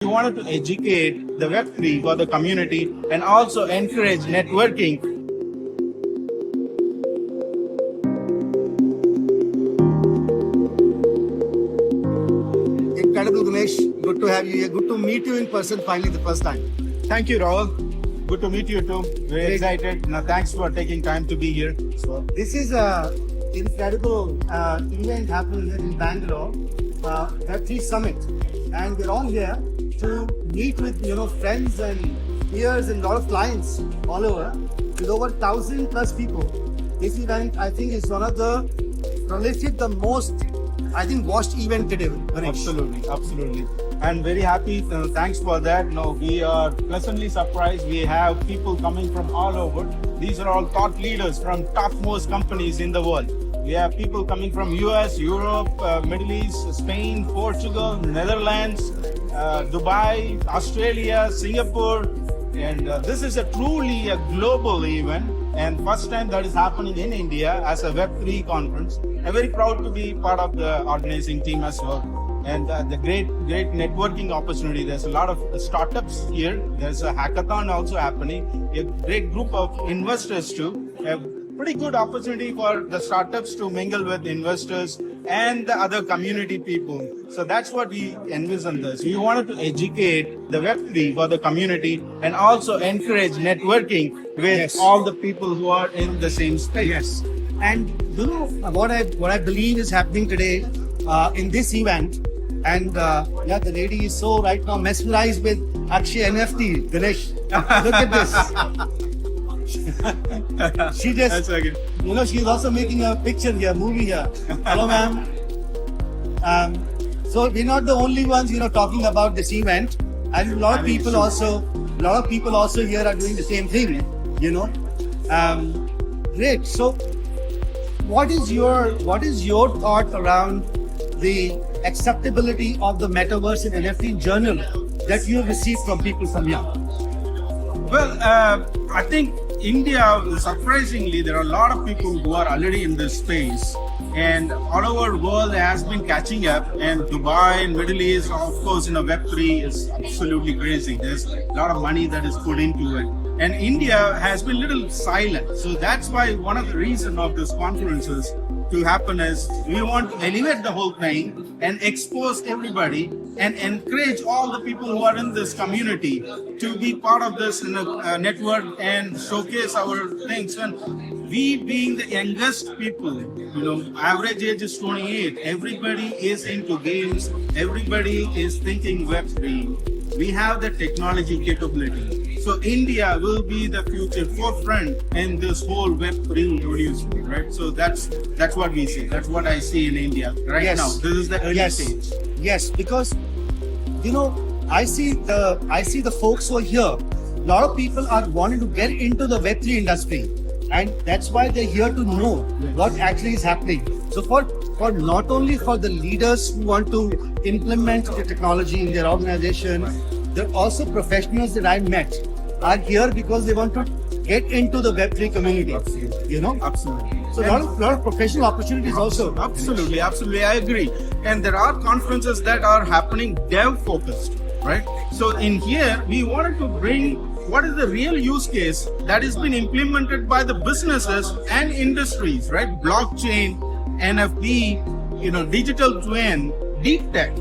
We wanted to educate the Web3 for the community and also encourage networking. Incredible, Ganesh. Good to have you here. Good to meet you in person finally the first time. Thank you, Rahul. Good to meet you too. Very excited. Now, thanks for taking time to be here. So this is a incredible event happening here in Bangalore, Web3 Summit, and we're all here to meet with friends and peers and a lot of clients all over, with over 1,000+ people. This event, I think, is one of the prolific, the most watched event today. Ganesh. Absolutely. I'm very happy. Thanks for that. No, we are pleasantly surprised. We have people coming from all over. These are all thought leaders from topmost companies in the world. We have people coming from US, Europe, Middle East, Spain, Portugal, Netherlands, Dubai, Australia, Singapore. And this is truly a global event, and first time that is happening in India as a Web3 conference. I'm very proud to be part of the organizing team as well. And the great networking opportunity. There's a lot of startups here. There's a hackathon also happening. A great group of investors too. A pretty good opportunity for the startups to mingle with investors and the other community people. So that's what we envision this. We wanted to educate the Web3 for the community and also encourage networking with all the people who are in the same space. Yes. And what I believe is happening today in this event, and the lady is so right now mesmerized with Akshaya NFT. Ganesh, look at this. She just, she's also making a picture here, movie here. Hello, ma'am. So we're not the only ones, talking about this event, and a lot of people also here are doing the same thing. Great. So, what is your thought around the acceptability of the Metaverse and NFT journal that you have received from people from here? Well, I think India, surprisingly, there are a lot of people who are already in this space, and all over the world has been catching up. And Dubai and Middle East, of course, Web3 is absolutely crazy. There's a lot of money that is put into it. And India has been a little silent. So that's why one of the reasons of this conference is to happen is we want to elevate the whole thing and expose everybody and encourage all the people who are in this community to be part of this network and showcase our things. And we being the youngest people, average age is 28, everybody is into games, everybody is thinking Web3. We have the technology capability. So India will be the future forefront in this whole Web3 revolution, right? So that's what we see. That's what I see in India right now. This is the early stage. Yes, because I see the folks who are here. A lot of people are wanting to get into the Web3 industry, and that's why they're here to know what actually is happening. So for not only for the leaders who want to implement the technology in their organization, there are also professionals that I met are here because they want to get into the Web3 community. Absolutely. So a lot of professional opportunities also. Absolutely, I agree. And there are conferences that are happening dev focused, right? So in here, we wanted to bring what is the real use case that has been implemented by the businesses and industries, right? Blockchain, NFT, digital twin, deep tech,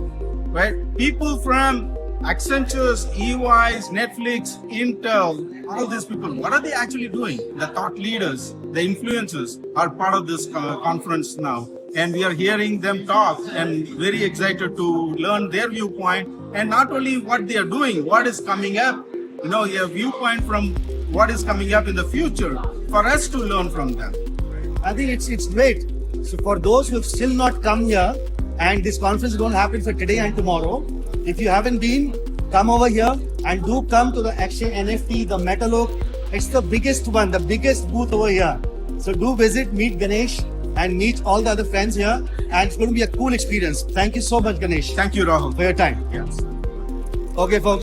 right? People from Accenture's, EY's, Netflix, Intel, all these people, what are they actually doing? The thought leaders, the influencers are part of this conference now. And we are hearing them talk and very excited to learn their viewpoint. And not only what they are doing, what is coming up, your viewpoint from what is coming up in the future for us to learn from them. I think it's great. So for those who have still not come here, and this conference is going to happen for today and tomorrow, if you haven't been, come over here and do come to the Akshaya NFT, the Metalook. It's the biggest one, the biggest booth over here. So do visit, meet Ganesh and meet all the other friends here, and it's going to be a cool experience. Thank you so much, Ganesh. Thank you, Rahul, for your time. Yes. Okay, folks.